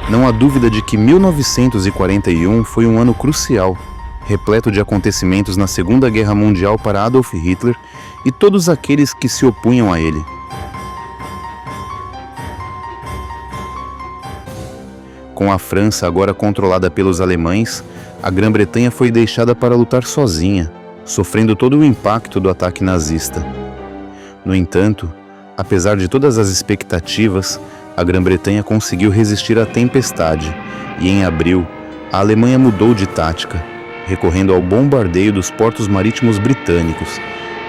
Não há dúvida de que 1941 foi um ano crucial, repleto de acontecimentos na Segunda Guerra Mundial para Adolf Hitler e todos aqueles que se opunham a ele. Com a França agora controlada pelos alemães, a Grã-Bretanha foi deixada para lutar sozinha, sofrendo todo o impacto do ataque nazista. No entanto, apesar de todas as expectativas, a Grã-Bretanha conseguiu resistir à tempestade e, em abril, a Alemanha mudou de tática, recorrendo ao bombardeio dos portos marítimos britânicos,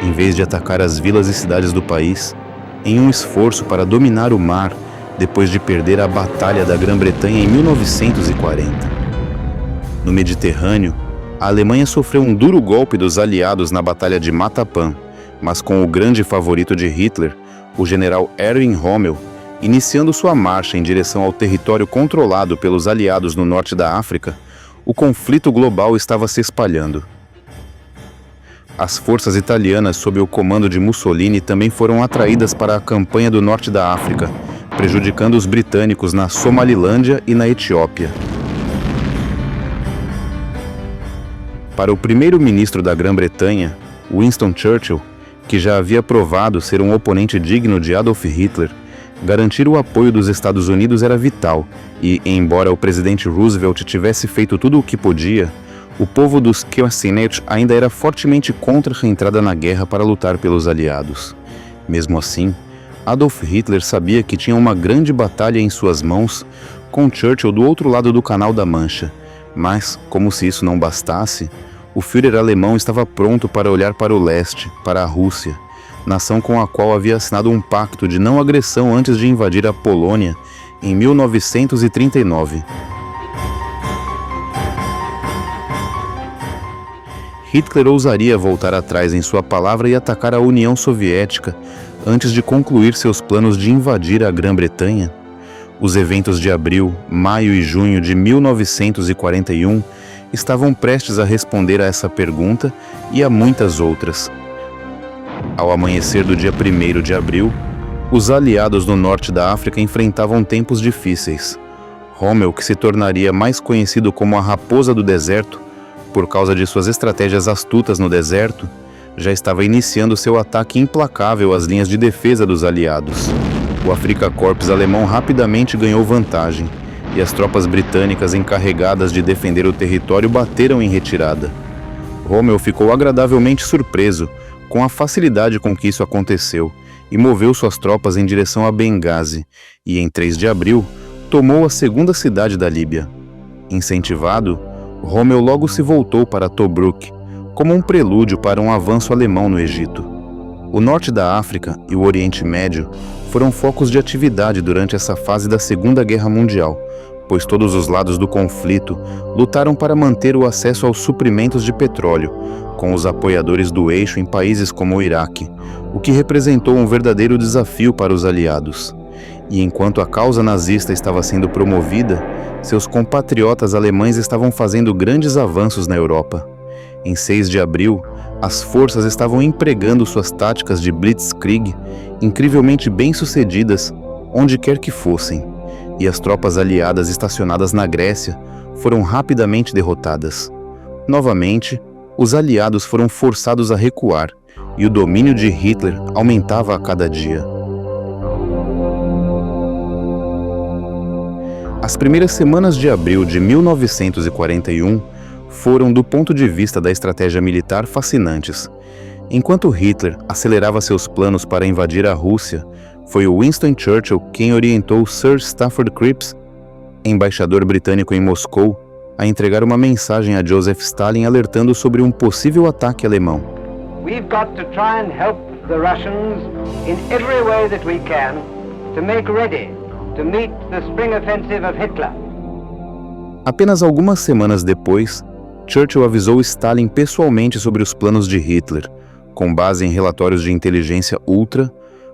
em vez de atacar as vilas e cidades do país, em um esforço para dominar o mar depois de perder a Batalha da Grã-Bretanha em 1940. No Mediterrâneo, a Alemanha sofreu um duro golpe dos aliados na Batalha de Matapan, mas com o grande favorito de Hitler, o general Erwin Rommel, iniciando sua marcha em direção ao território controlado pelos aliados no norte da África, o conflito global estava se espalhando. As forças italianas sob o comando de Mussolini também foram atraídas para a campanha do norte da África, prejudicando os britânicos na Somalilândia e na Etiópia. Para o primeiro-ministro da Grã-Bretanha, Winston Churchill, que já havia provado ser um oponente digno de Adolf Hitler, garantir o apoio dos Estados Unidos era vital e, embora o presidente Roosevelt tivesse feito tudo o que podia, o povo dos Kewarsenet ainda era fortemente contra a entrada na guerra para lutar pelos aliados. Mesmo assim, Adolf Hitler sabia que tinha uma grande batalha em suas mãos, com Churchill do outro lado do Canal da Mancha, mas, como se isso não bastasse, o Führer alemão estava pronto para olhar para o leste, para a Rússia, nação com a qual havia assinado um pacto de não agressão antes de invadir a Polônia em 1939. Hitler ousaria voltar atrás em sua palavra e atacar a União Soviética antes de concluir seus planos de invadir a Grã-Bretanha? Os eventos de abril, maio e junho de 1941 estavam prestes a responder a essa pergunta e a muitas outras. Ao amanhecer do dia 1º de abril, os aliados no norte da África enfrentavam tempos difíceis. Rommel, que se tornaria mais conhecido como a Raposa do Deserto, por causa de suas estratégias astutas no deserto, já estava iniciando seu ataque implacável às linhas de defesa dos aliados. O Afrika Korps alemão rapidamente ganhou vantagem, e as tropas britânicas encarregadas de defender o território bateram em retirada. Rommel ficou agradavelmente surpreso com a facilidade com que isso aconteceu e moveu suas tropas em direção a Benghazi e, em 3 de abril, tomou a segunda cidade da Líbia. Incentivado, Rommel logo se voltou para Tobruk, como um prelúdio para um avanço alemão no Egito. O norte da África e o Oriente Médio foram focos de atividade durante essa fase da Segunda Guerra Mundial, pois todos os lados do conflito lutaram para manter o acesso aos suprimentos de petróleo, com os apoiadores do eixo em países como o Iraque, o que representou um verdadeiro desafio para os aliados. E enquanto a causa nazista estava sendo promovida, seus compatriotas alemães estavam fazendo grandes avanços na Europa. Em 6 de abril, as forças estavam empregando suas táticas de blitzkrieg, incrivelmente bem-sucedidas, onde quer que fossem, e as tropas aliadas estacionadas na Grécia foram rapidamente derrotadas. Novamente, os aliados foram forçados a recuar, e o domínio de Hitler aumentava a cada dia. As primeiras semanas de abril de 1941 foram, do ponto de vista da estratégia militar, fascinantes. Enquanto Hitler acelerava seus planos para invadir a Rússia, foi Winston Churchill quem orientou Sir Stafford Cripps, embaixador britânico em Moscou, a entregar uma mensagem a Joseph Stalin alertando sobre um possível ataque alemão. We've got to try and help the Russians in every way that we can to make ready to meet the spring offensive of Hitler. Apenas algumas semanas depois, Churchill avisou Stalin pessoalmente sobre os planos de Hitler, com base em relatórios de inteligência ultra,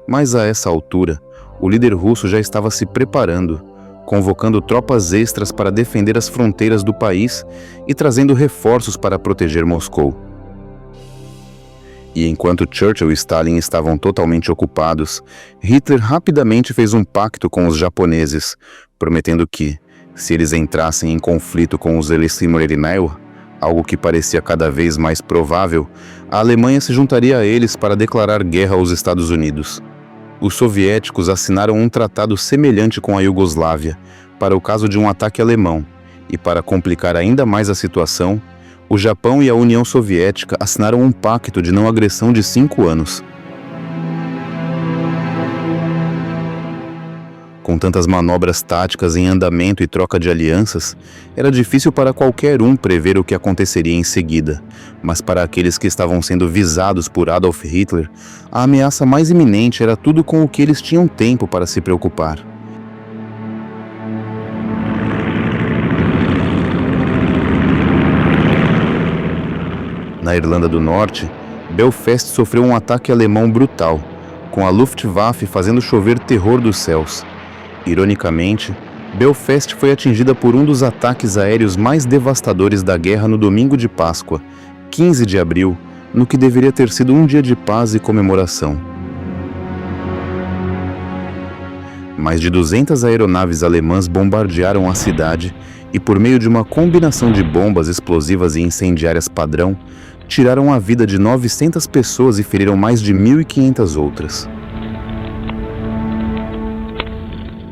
mas a essa altura, o líder russo já estava se preparando, convocando tropas extras para defender as fronteiras do país e trazendo reforços para proteger Moscou. E enquanto Churchill e Stalin estavam totalmente ocupados, Hitler rapidamente fez um pacto com os japoneses, prometendo que, se eles entrassem em conflito com os Ellesmere-Neue, algo que parecia cada vez mais provável, a Alemanha se juntaria a eles para declarar guerra aos Estados Unidos. Os soviéticos assinaram um tratado semelhante com a Iugoslávia, para o caso de um ataque alemão, e para complicar ainda mais a situação, o Japão e a União Soviética assinaram um pacto de não agressão de 5 anos. Com tantas manobras táticas em andamento e troca de alianças, era difícil para qualquer um prever o que aconteceria em seguida, mas para aqueles que estavam sendo visados por Adolf Hitler, a ameaça mais iminente era tudo com o que eles tinham tempo para se preocupar. Na Irlanda do Norte, Belfast sofreu um ataque alemão brutal, com a Luftwaffe fazendo chover terror dos céus. Ironicamente, Belfast foi atingida por um dos ataques aéreos mais devastadores da guerra no domingo de Páscoa, 15 de abril, no que deveria ter sido um dia de paz e comemoração. Mais de 200 aeronaves alemãs bombardearam a cidade e, por meio de uma combinação de bombas explosivas e incendiárias padrão, tiraram a vida de 900 pessoas e feriram mais de 1.500 outras.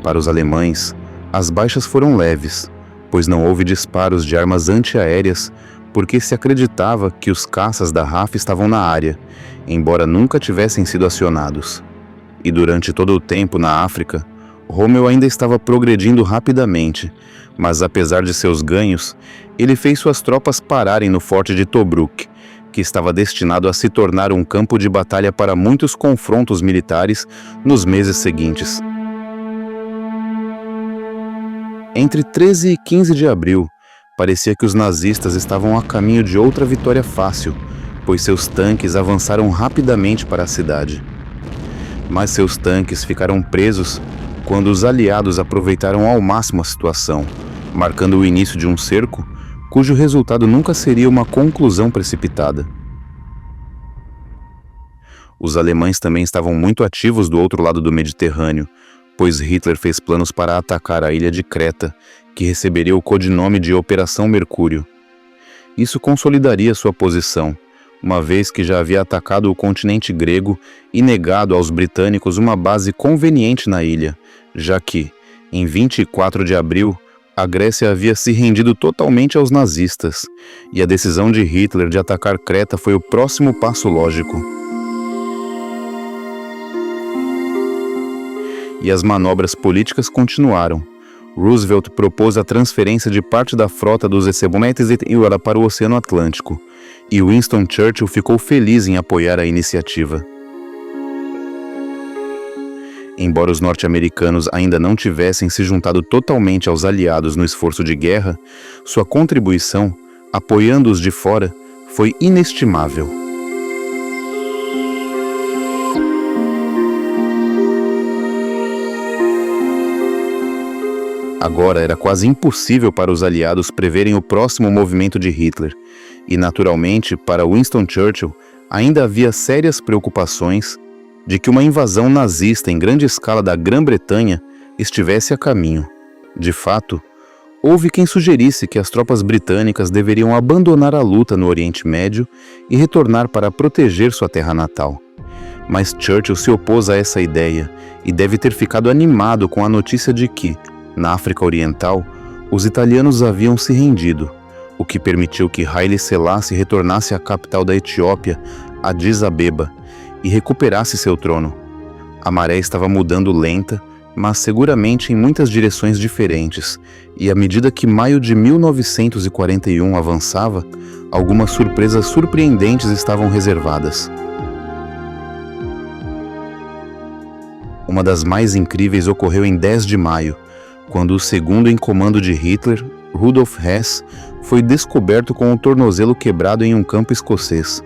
Para os alemães, as baixas foram leves, pois não houve disparos de armas antiaéreas, porque se acreditava que os caças da RAF estavam na área, embora nunca tivessem sido acionados. E durante todo o tempo na África, Rommel ainda estava progredindo rapidamente, mas apesar de seus ganhos, ele fez suas tropas pararem no forte de Tobruk, que estava destinado a se tornar um campo de batalha para muitos confrontos militares nos meses seguintes. Entre 13 e 15 de abril, parecia que os nazistas estavam a caminho de outra vitória fácil, pois seus tanques avançaram rapidamente para a cidade. Mas seus tanques ficaram presos quando os aliados aproveitaram ao máximo a situação, marcando o início de um cerco, cujo resultado nunca seria uma conclusão precipitada. Os alemães também estavam muito ativos do outro lado do Mediterrâneo, pois Hitler fez planos para atacar a ilha de Creta, que receberia o codinome de Operação Mercúrio. Isso consolidaria sua posição, uma vez que já havia atacado o continente grego e negado aos britânicos uma base conveniente na ilha, já que, em 24 de abril, a Grécia havia se rendido totalmente aos nazistas, e a decisão de Hitler de atacar Creta foi o próximo passo lógico. E as manobras políticas continuaram. Roosevelt propôs a transferência de parte da frota dos Ecebometes para o Oceano Atlântico, e Winston Churchill ficou feliz em apoiar a iniciativa. Embora os norte-americanos ainda não tivessem se juntado totalmente aos aliados no esforço de guerra, sua contribuição, apoiando-os de fora, foi inestimável. Agora era quase impossível para os aliados preverem o próximo movimento de Hitler, e naturalmente, para Winston Churchill, ainda havia sérias preocupações de que uma invasão nazista em grande escala da Grã-Bretanha estivesse a caminho. De fato, houve quem sugerisse que as tropas britânicas deveriam abandonar a luta no Oriente Médio e retornar para proteger sua terra natal. Mas Churchill se opôs a essa ideia e deve ter ficado animado com a notícia de que, na África Oriental, os italianos haviam se rendido, o que permitiu que Haile Selassie retornasse à capital da Etiópia, Addis Abeba, e recuperasse seu trono. A maré estava mudando lenta, mas seguramente em muitas direções diferentes, e à medida que maio de 1941 avançava, algumas surpresas surpreendentes estavam reservadas. Uma das mais incríveis ocorreu em 10 de maio, quando o segundo em comando de Hitler, Rudolf Hess, foi descoberto com o tornozelo quebrado em um campo escocês.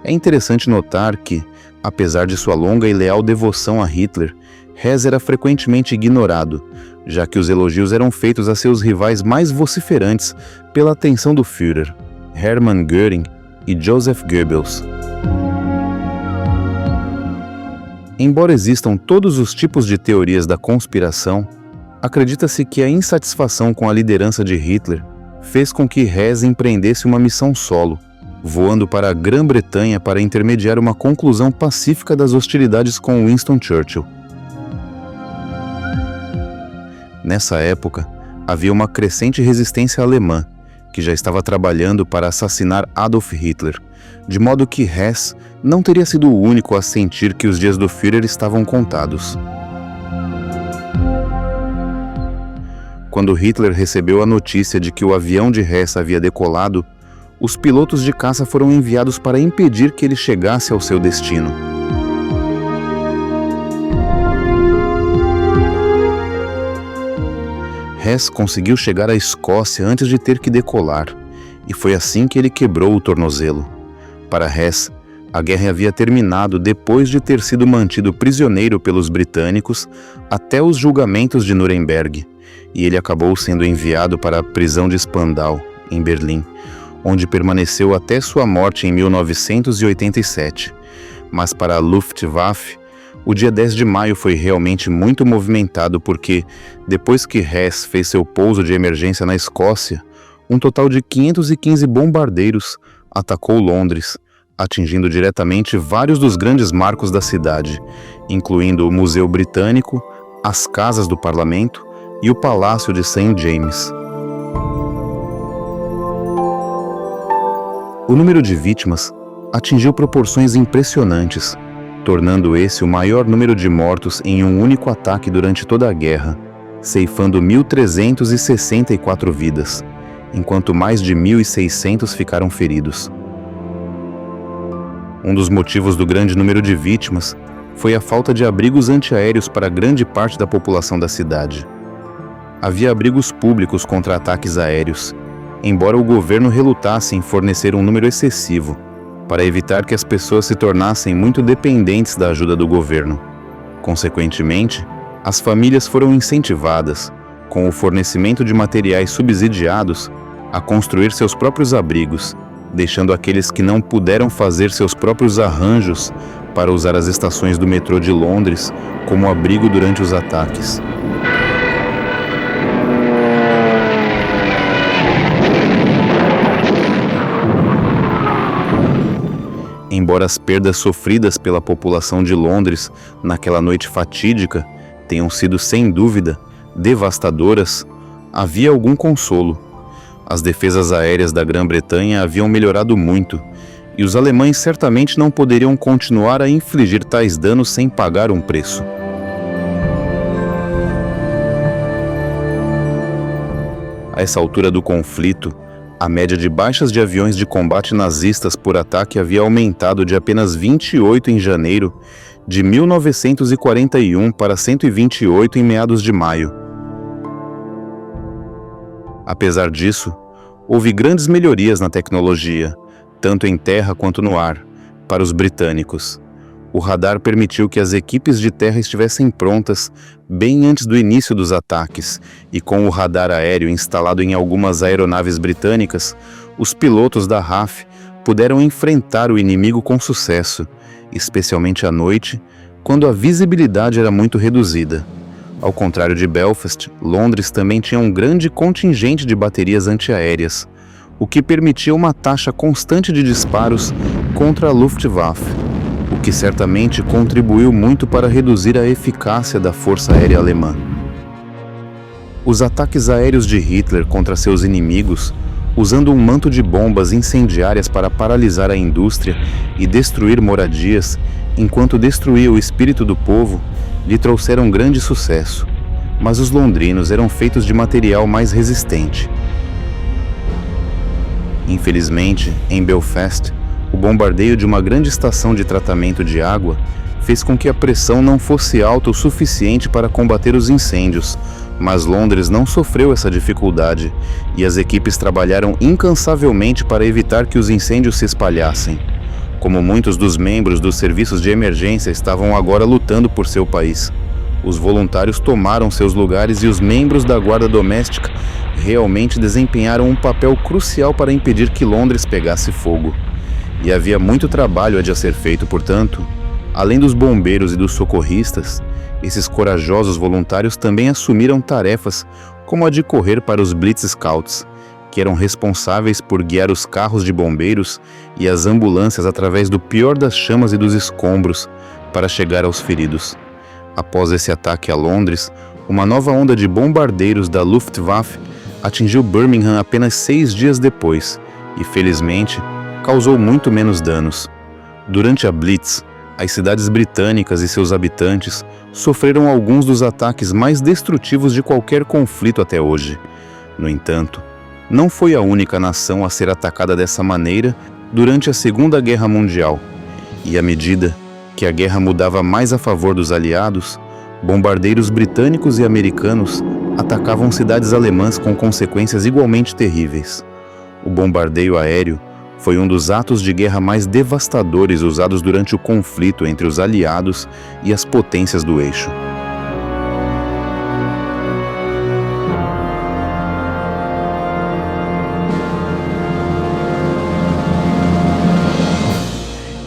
É interessante notar que, apesar de sua longa e leal devoção a Hitler, Hess era frequentemente ignorado, já que os elogios eram feitos a seus rivais mais vociferantes pela atenção do Führer, Hermann Göring e Joseph Goebbels. Embora existam todos os tipos de teorias da conspiração, acredita-se que a insatisfação com a liderança de Hitler fez com que Hess empreendesse uma missão solo, voando para a Grã-Bretanha para intermediar uma conclusão pacífica das hostilidades com Winston Churchill. Nessa época, havia uma crescente resistência alemã, que já estava trabalhando para assassinar Adolf Hitler, de modo que Hess não teria sido o único a sentir que os dias do Führer estavam contados. Quando Hitler recebeu a notícia de que o avião de Hess havia decolado, os pilotos de caça foram enviados para impedir que ele chegasse ao seu destino. Hess conseguiu chegar à Escócia antes de ter que decolar, e foi assim que ele quebrou o tornozelo. Para Hess, a guerra havia terminado depois de ter sido mantido prisioneiro pelos britânicos até os julgamentos de Nuremberg, e ele acabou sendo enviado para a prisão de Spandau, em Berlim, onde permaneceu até sua morte em 1987. Mas para a Luftwaffe, o dia 10 de maio foi realmente muito movimentado porque, depois que Hess fez seu pouso de emergência na Escócia, um total de 515 bombardeiros atacou Londres, atingindo diretamente vários dos grandes marcos da cidade, incluindo o Museu Britânico, as casas do Parlamento e o Palácio de St. James. O número de vítimas atingiu proporções impressionantes, tornando esse o maior número de mortos em um único ataque durante toda a guerra, ceifando 1.364 vidas, enquanto mais de 1.600 ficaram feridos. Um dos motivos do grande número de vítimas foi a falta de abrigos antiaéreos para grande parte da população da cidade. Havia abrigos públicos contra ataques aéreos, embora o governo relutasse em fornecer um número excessivo, para evitar que as pessoas se tornassem muito dependentes da ajuda do governo. Consequentemente, as famílias foram incentivadas, com o fornecimento de materiais subsidiados, a construir seus próprios abrigos, deixando aqueles que não puderam fazer seus próprios arranjos para usar as estações do metrô de Londres como abrigo durante os ataques. Embora as perdas sofridas pela população de Londres naquela noite fatídica tenham sido, sem dúvida, devastadoras, havia algum consolo. As defesas aéreas da Grã-Bretanha haviam melhorado muito, e os alemães certamente não poderiam continuar a infligir tais danos sem pagar um preço. A essa altura do conflito, a média de baixas de aviões de combate nazistas por ataque havia aumentado de apenas 28 em janeiro de 1941 para 128 em meados de maio. Apesar disso, houve grandes melhorias na tecnologia, tanto em terra quanto no ar, para os britânicos. O radar permitiu que as equipes de terra estivessem prontas bem antes do início dos ataques, e com o radar aéreo instalado em algumas aeronaves britânicas, os pilotos da RAF puderam enfrentar o inimigo com sucesso, especialmente à noite, quando a visibilidade era muito reduzida. Ao contrário de Belfast, Londres também tinha um grande contingente de baterias antiaéreas, o que permitia uma taxa constante de disparos contra a Luftwaffe, o que certamente contribuiu muito para reduzir a eficácia da Força Aérea Alemã. Os ataques aéreos de Hitler contra seus inimigos usando um manto de bombas incendiárias para paralisar a indústria e destruir moradias, enquanto destruía o espírito do povo, lhe trouxeram grande sucesso. Mas os londrinos eram feitos de material mais resistente. Infelizmente, em Belfast, o bombardeio de uma grande estação de tratamento de água fez com que a pressão não fosse alta o suficiente para combater os incêndios, mas Londres não sofreu essa dificuldade e as equipes trabalharam incansavelmente para evitar que os incêndios se espalhassem. Como muitos dos membros dos serviços de emergência estavam agora lutando por seu país, os voluntários tomaram seus lugares e os membros da guarda doméstica realmente desempenharam um papel crucial para impedir que Londres pegasse fogo. E havia muito trabalho a ser feito, portanto. Além dos bombeiros e dos socorristas, esses corajosos voluntários também assumiram tarefas como a de correr para os Blitz Scouts, que eram responsáveis por guiar os carros de bombeiros e as ambulâncias através do pior das chamas e dos escombros para chegar aos feridos. Após esse ataque a Londres, uma nova onda de bombardeiros da Luftwaffe atingiu Birmingham apenas 6 dias depois e, felizmente, causou muito menos danos. Durante a Blitz, as cidades britânicas e seus habitantes sofreram alguns dos ataques mais destrutivos de qualquer conflito até hoje. No entanto, não foi a única nação a ser atacada dessa maneira durante a Segunda Guerra Mundial, e à medida que a guerra mudava mais a favor dos aliados, bombardeiros britânicos e americanos atacavam cidades alemãs com consequências igualmente terríveis. O bombardeio aéreo foi um dos atos de guerra mais devastadores usados durante o conflito entre os aliados e as potências do eixo.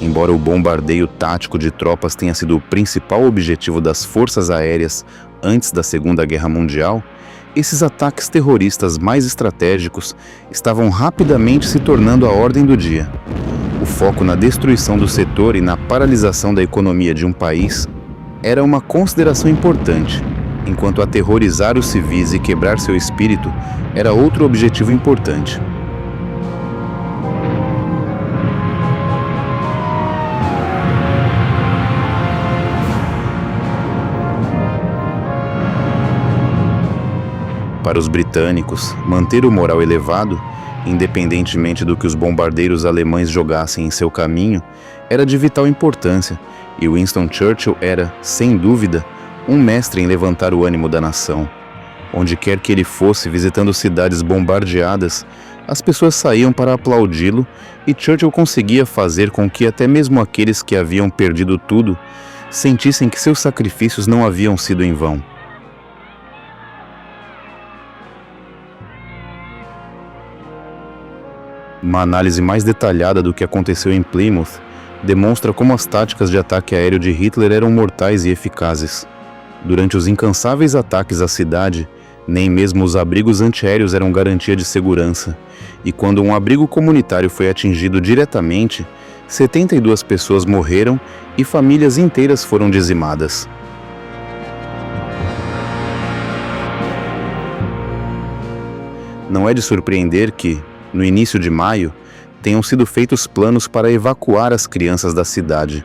Embora o bombardeio tático de tropas tenha sido o principal objetivo das forças aéreas antes da Segunda Guerra Mundial, esses ataques terroristas mais estratégicos estavam rapidamente se tornando a ordem do dia. O foco na destruição do setor e na paralisação da economia de um país era uma consideração importante, enquanto aterrorizar os civis e quebrar seu espírito era outro objetivo importante. Para os britânicos, manter o moral elevado, independentemente do que os bombardeiros alemães jogassem em seu caminho, era de vital importância, e Winston Churchill era, sem dúvida, um mestre em levantar o ânimo da nação. Onde quer que ele fosse visitando cidades bombardeadas, as pessoas saíam para aplaudi-lo e Churchill conseguia fazer com que até mesmo aqueles que haviam perdido tudo sentissem que seus sacrifícios não haviam sido em vão. Uma análise mais detalhada do que aconteceu em Plymouth demonstra como as táticas de ataque aéreo de Hitler eram mortais e eficazes. Durante os incansáveis ataques à cidade, nem mesmo os abrigos antiaéreos eram garantia de segurança, e quando um abrigo comunitário foi atingido diretamente, 72 pessoas morreram e famílias inteiras foram dizimadas. Não é de surpreender que, no início de maio, tenham sido feitos planos para evacuar as crianças da cidade,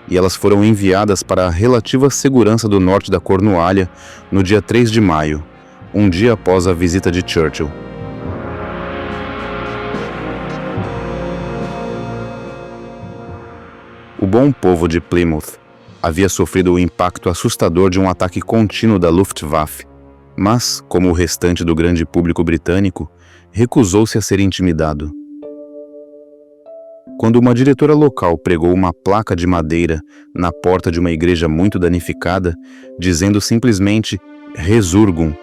e elas foram enviadas para a relativa segurança do norte da Cornualha no dia 3 de maio, um dia após a visita de Churchill. O bom povo de Plymouth havia sofrido o impacto assustador de um ataque contínuo da Luftwaffe, mas, como o restante do grande público britânico, recusou-se a ser intimidado. Quando uma diretora local pregou uma placa de madeira na porta de uma igreja muito danificada, dizendo simplesmente Resurgam,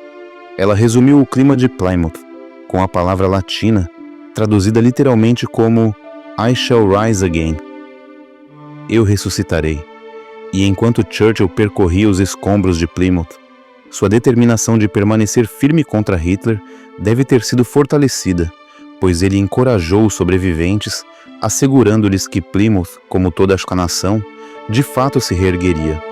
ela resumiu o clima de Plymouth com a palavra latina, traduzida literalmente como I shall rise again. Eu ressuscitarei. E enquanto Churchill percorria os escombros de Plymouth, sua determinação de permanecer firme contra Hitler deve ter sido fortalecida, pois ele encorajou os sobreviventes, assegurando-lhes que Plymouth, como toda a nação, de fato se reergueria.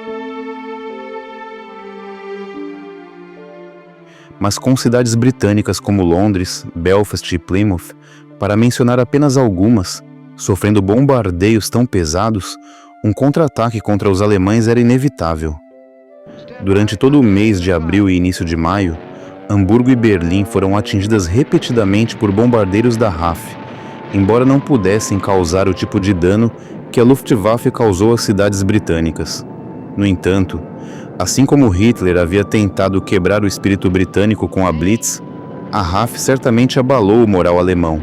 mas com cidades britânicas como Londres, Belfast e Plymouth, para mencionar apenas algumas, sofrendo bombardeios tão pesados, um contra-ataque contra os alemães era inevitável. Durante todo o mês de abril e início de maio, Hamburgo e Berlim foram atingidas repetidamente por bombardeiros da RAF, embora não pudessem causar o tipo de dano que a Luftwaffe causou às cidades britânicas. No entanto, assim como Hitler havia tentado quebrar o espírito britânico com a Blitz, a RAF certamente abalou o moral alemão,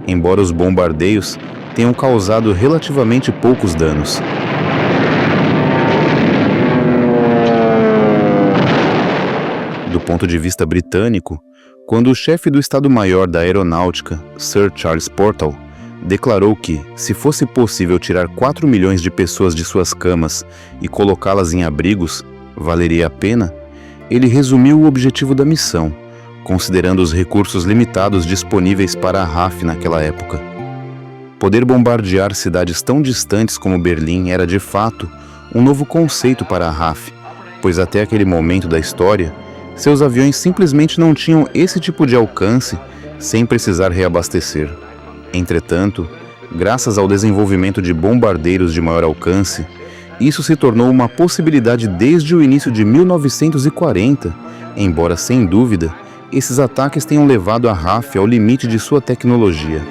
embora os bombardeios tenham causado relativamente poucos danos. Do ponto de vista britânico, quando o chefe do Estado-Maior da Aeronáutica, Sir Charles Portal, declarou que, se fosse possível tirar 4 milhões de pessoas de suas camas e colocá-las em abrigos, valeria a pena, ele resumiu o objetivo da missão, considerando os recursos limitados disponíveis para a RAF naquela época. Poder bombardear cidades tão distantes como Berlim era, de fato, um novo conceito para a RAF, pois até aquele momento da história, seus aviões simplesmente não tinham esse tipo de alcance sem precisar reabastecer. Entretanto, graças ao desenvolvimento de bombardeiros de maior alcance, isso se tornou uma possibilidade desde o início de 1940, embora, sem dúvida, esses ataques tenham levado a RAF ao limite de sua tecnologia.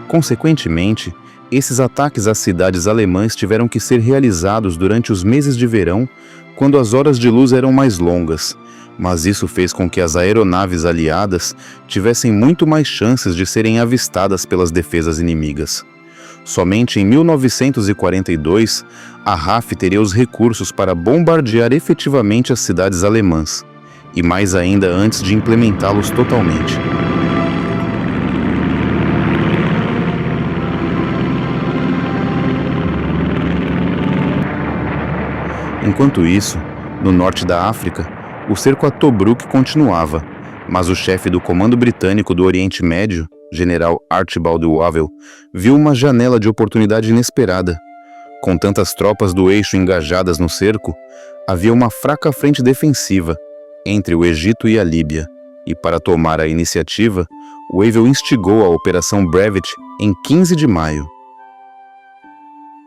Consequentemente, esses ataques às cidades alemãs tiveram que ser realizados durante os meses de verão, quando as horas de luz eram mais longas, mas isso fez com que as aeronaves aliadas tivessem muito mais chances de serem avistadas pelas defesas inimigas. Somente em 1942, a RAF teria os recursos para bombardear efetivamente as cidades alemãs, e mais ainda antes de implementá-los totalmente. Enquanto isso, no norte da África, o cerco a Tobruk continuava, mas o chefe do Comando Britânico do Oriente Médio, General Archibald Wavell, viu uma janela de oportunidade inesperada. Com tantas tropas do eixo engajadas no cerco, havia uma fraca frente defensiva entre o Egito e a Líbia, e para tomar a iniciativa, Wavell instigou a Operação Brevet em 15 de maio.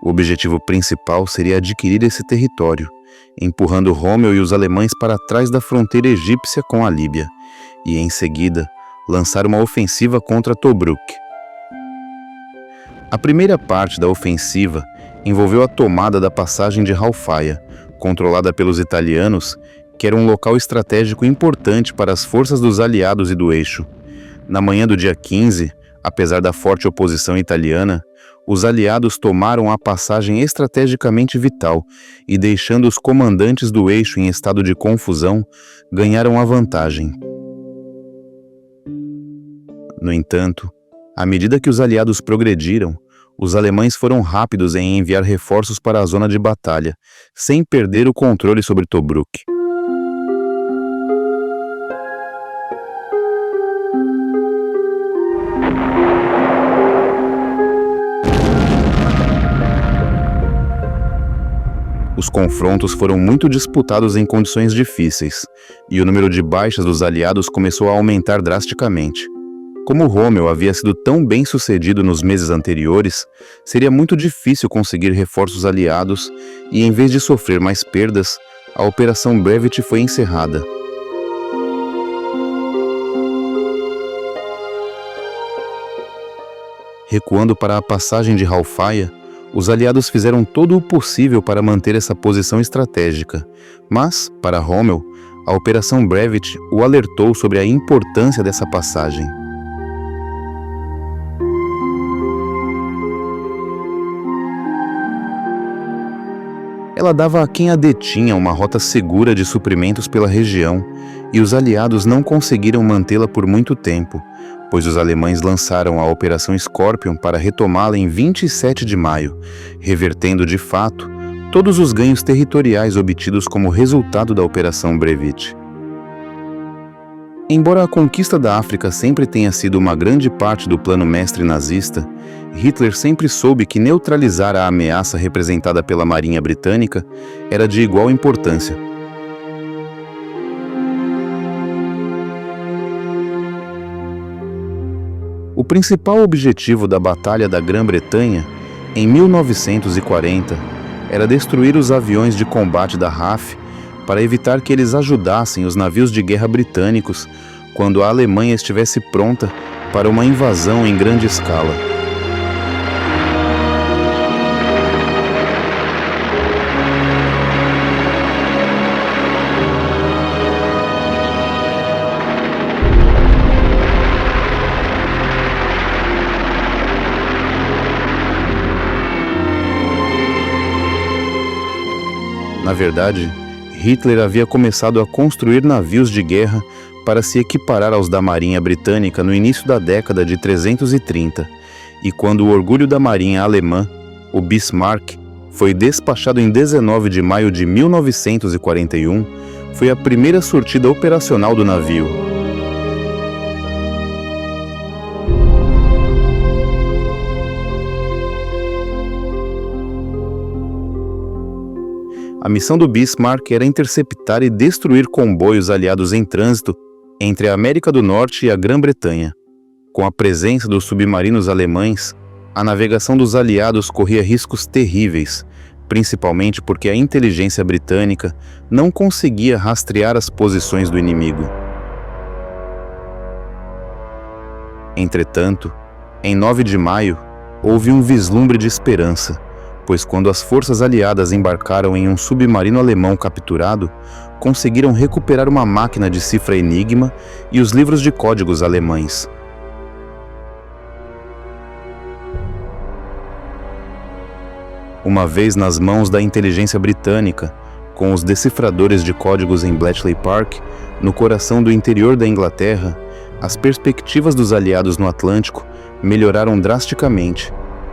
O objetivo principal seria adquirir esse território, empurrando Rommel e os alemães para trás da fronteira egípcia com a Líbia, e, em seguida, lançar uma ofensiva contra Tobruk. A primeira parte da ofensiva envolveu a tomada da passagem de Halfaya, controlada pelos italianos, que era um local estratégico importante para as forças dos aliados e do eixo. Na manhã do dia 15, apesar da forte oposição italiana, os aliados tomaram a passagem estrategicamente vital e, deixando os comandantes do eixo em estado de confusão, ganharam a vantagem. No entanto, à medida que os aliados progrediram, os alemães foram rápidos em enviar reforços para a zona de batalha, sem perder o controle sobre Tobruk. Os confrontos foram muito disputados em condições difíceis, e o número de baixas dos aliados começou a aumentar drasticamente. Como Rommel havia sido tão bem sucedido nos meses anteriores, seria muito difícil conseguir reforços aliados e, em vez de sofrer mais perdas, a Operação Brevet foi encerrada. Recuando para a passagem de Halfaya, os aliados fizeram todo o possível para manter essa posição estratégica, mas, para Rommel, a Operação Brevet o alertou sobre a importância dessa passagem. Ela dava a quem a detinha uma rota segura de suprimentos pela região, e os aliados não conseguiram mantê-la por muito tempo, pois os alemães lançaram a Operação Scorpion para retomá-la em 27 de maio, revertendo de fato todos os ganhos territoriais obtidos como resultado da Operação Brevet. Embora a conquista da África sempre tenha sido uma grande parte do plano mestre nazista, Hitler sempre soube que neutralizar a ameaça representada pela Marinha Britânica era de igual importância. O principal objetivo da Batalha da Grã-Bretanha, em 1940, era destruir os aviões de combate da RAF para evitar que eles ajudassem os navios de guerra britânicos quando a Alemanha estivesse pronta para uma invasão em grande escala. Na verdade, Hitler havia começado a construir navios de guerra para se equiparar aos da Marinha Britânica no início da década de 330, e quando o orgulho da Marinha alemã, o Bismarck, foi despachado em 19 de maio de 1941, foi a primeira surtida operacional do navio. A missão do Bismarck era interceptar e destruir comboios aliados em trânsito entre a América do Norte e a Grã-Bretanha. Com a presença dos submarinos alemães, a navegação dos aliados corria riscos terríveis, principalmente porque a inteligência britânica não conseguia rastrear as posições do inimigo. Entretanto, em 9 de maio, houve um vislumbre de esperança, pois quando as forças aliadas embarcaram em um submarino alemão capturado, conseguiram recuperar uma máquina de cifra Enigma e os livros de códigos alemães. Uma vez nas mãos da inteligência britânica, com os decifradores de códigos em Bletchley Park, no coração do interior da Inglaterra, as perspectivas dos aliados no Atlântico melhoraram drasticamente,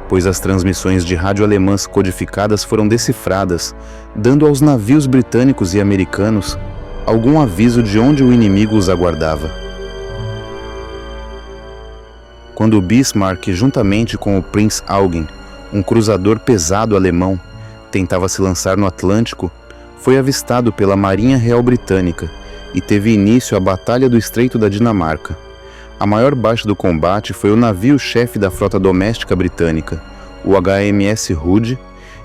pois as transmissões de rádio alemãs codificadas foram decifradas, dando aos navios britânicos e americanos algum aviso de onde o inimigo os aguardava. Quando o Bismarck, juntamente com o Prinz Eugen, um cruzador pesado alemão, tentava se lançar no Atlântico, foi avistado pela Marinha Real Britânica e teve início a Batalha do Estreito da Dinamarca. A maior baixa do combate foi o navio-chefe da frota doméstica britânica, o HMS Hood,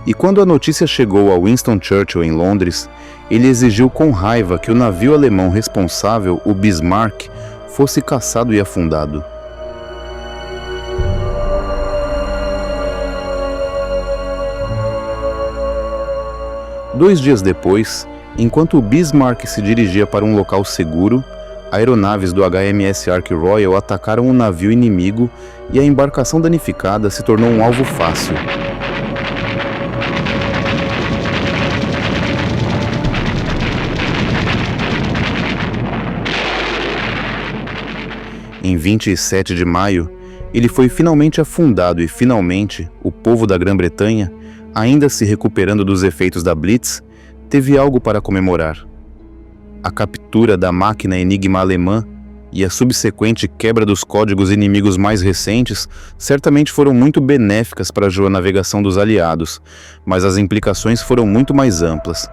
e quando a notícia chegou a Winston Churchill em Londres, ele exigiu com raiva que o navio alemão responsável, o Bismarck, fosse caçado e afundado. Dois dias depois, enquanto o Bismarck se dirigia para um local seguro, aeronaves do HMS Ark Royal atacaram o navio inimigo e a embarcação danificada se tornou um alvo fácil. Em 27 de maio, ele foi finalmente afundado e finalmente o povo da Grã-Bretanha, ainda se recuperando dos efeitos da Blitz, teve algo para comemorar. A captura da máquina Enigma alemã e a subsequente quebra dos códigos inimigos mais recentes certamente foram muito benéficas para a navegação dos aliados, mas as implicações foram muito mais amplas.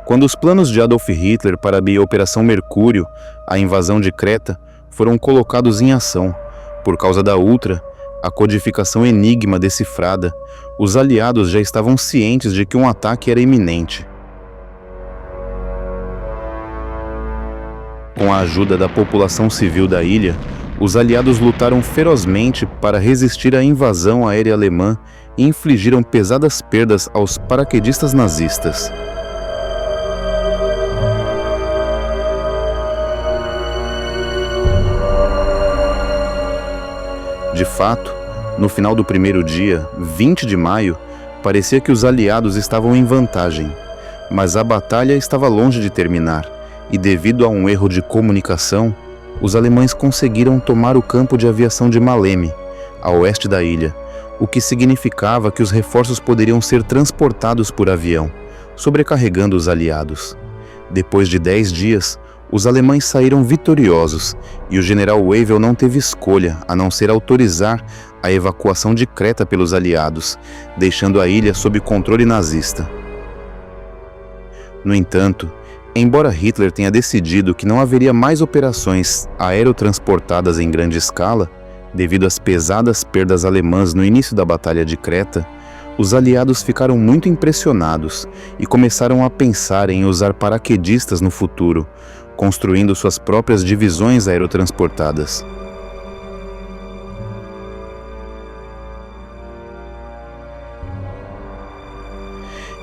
Quando os planos de Adolf Hitler para a Operação Mercúrio, a invasão de Creta, foram colocados em ação, por causa da Ultra, a codificação Enigma decifrada, os aliados já estavam cientes de que um ataque era iminente. Com a ajuda da população civil da ilha, os aliados lutaram ferozmente para resistir à invasão aérea alemã e infligiram pesadas perdas aos paraquedistas nazistas. De fato, no final do primeiro dia, 20 de maio, parecia que os aliados estavam em vantagem, mas a batalha estava longe de terminar. E devido a um erro de comunicação, os alemães conseguiram tomar o campo de aviação de Maleme, a oeste da ilha, o que significava que os reforços poderiam ser transportados por avião, sobrecarregando os aliados. Depois de 10 dias, Os alemães saíram vitoriosos e o general Wavell não teve escolha a não ser autorizar a evacuação de Creta pelos aliados, deixando a ilha sob controle nazista. No entanto, embora Hitler tenha decidido que não haveria mais operações aerotransportadas em grande escala, devido às pesadas perdas alemãs no início da Batalha de Creta, os aliados ficaram muito impressionados e começaram a pensar em usar paraquedistas no futuro, construindo suas próprias divisões aerotransportadas.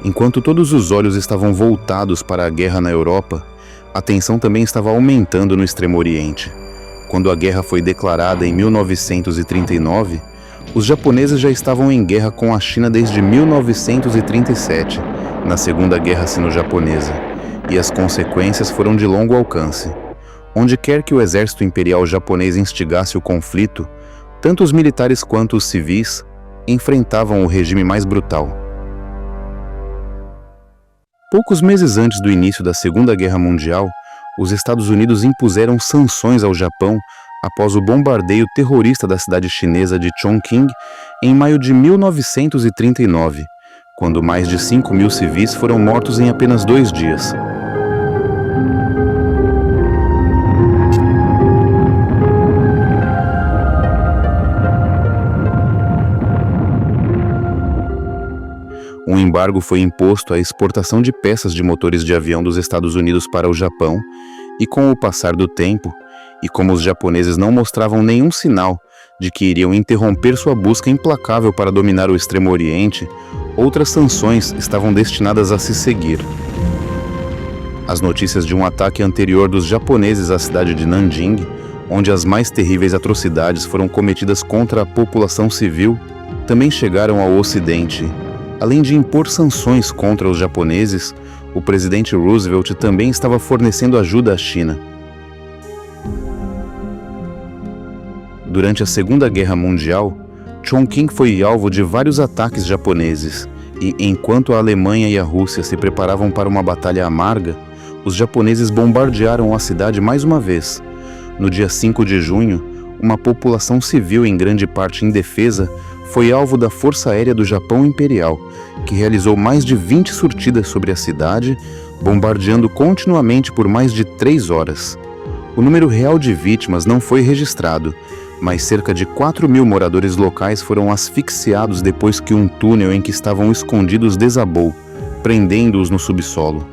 Enquanto todos os olhos estavam voltados para a guerra na Europa, a tensão também estava aumentando no Extremo Oriente. Quando a guerra foi declarada em 1939, os japoneses já estavam em guerra com a China desde 1937, na Segunda Guerra Sino-Japonesa, e as consequências foram de longo alcance. Onde quer que o exército imperial japonês instigasse o conflito, tanto os militares quanto os civis enfrentavam o regime mais brutal. Poucos meses antes do início da Segunda Guerra Mundial, os Estados Unidos impuseram sanções ao Japão após o bombardeio terrorista da cidade chinesa de Chongqing em maio de 1939, quando mais de 5.000 civis foram mortos em apenas 2 dias. Um embargo foi imposto à exportação de peças de motores de avião dos Estados Unidos para o Japão, e com o passar do tempo, e como os japoneses não mostravam nenhum sinal de que iriam interromper sua busca implacável para dominar o Extremo Oriente, outras sanções estavam destinadas a se seguir. As notícias de um ataque anterior dos japoneses à cidade de Nanjing, onde as mais terríveis atrocidades foram cometidas contra a população civil, também chegaram ao Ocidente. Além de impor sanções contra os japoneses, o presidente Roosevelt também estava fornecendo ajuda à China. Durante a Segunda Guerra Mundial, Chongqing foi alvo de vários ataques japoneses, e enquanto a Alemanha e a Rússia se preparavam para uma batalha amarga, os japoneses bombardearam a cidade mais uma vez. No dia 5 de junho, uma população civil em grande parte indefesa foi alvo da Força Aérea do Japão Imperial, que realizou mais de 20 surtidas sobre a cidade, bombardeando continuamente por mais de 3 horas. O número real de vítimas não foi registrado, mas cerca de 4.000 moradores locais foram asfixiados depois que um túnel em que estavam escondidos desabou, prendendo-os no subsolo.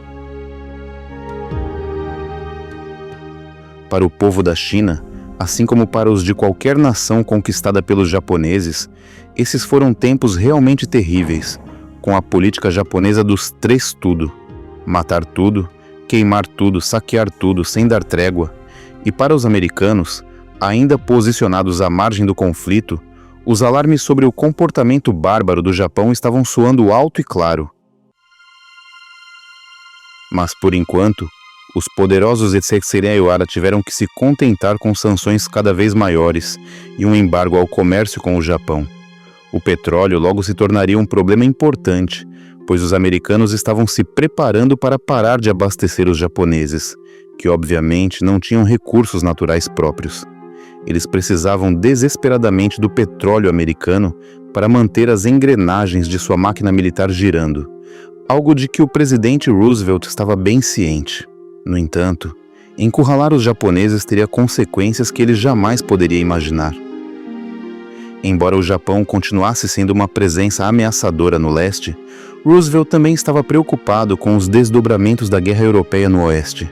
Para o povo da China, assim como para os de qualquer nação conquistada pelos japoneses, esses foram tempos realmente terríveis, com a política japonesa dos 3 tudo: matar tudo, queimar tudo, saquear tudo, sem dar trégua. E para os americanos, ainda posicionados à margem do conflito, os alarmes sobre o comportamento bárbaro do Japão estavam soando alto e claro. Mas, por enquanto, os poderosos Etseksereiwara tiveram que se contentar com sanções cada vez maiores e um embargo ao comércio com o Japão. O petróleo logo se tornaria um problema importante, pois os americanos estavam se preparando para parar de abastecer os japoneses, que obviamente não tinham recursos naturais próprios. Eles precisavam desesperadamente do petróleo americano para manter as engrenagens de sua máquina militar girando, algo de que o presidente Roosevelt estava bem ciente. No entanto, encurralar os japoneses teria consequências que ele jamais poderia imaginar. Embora o Japão continuasse sendo uma presença ameaçadora no leste, Roosevelt também estava preocupado com os desdobramentos da guerra europeia no oeste.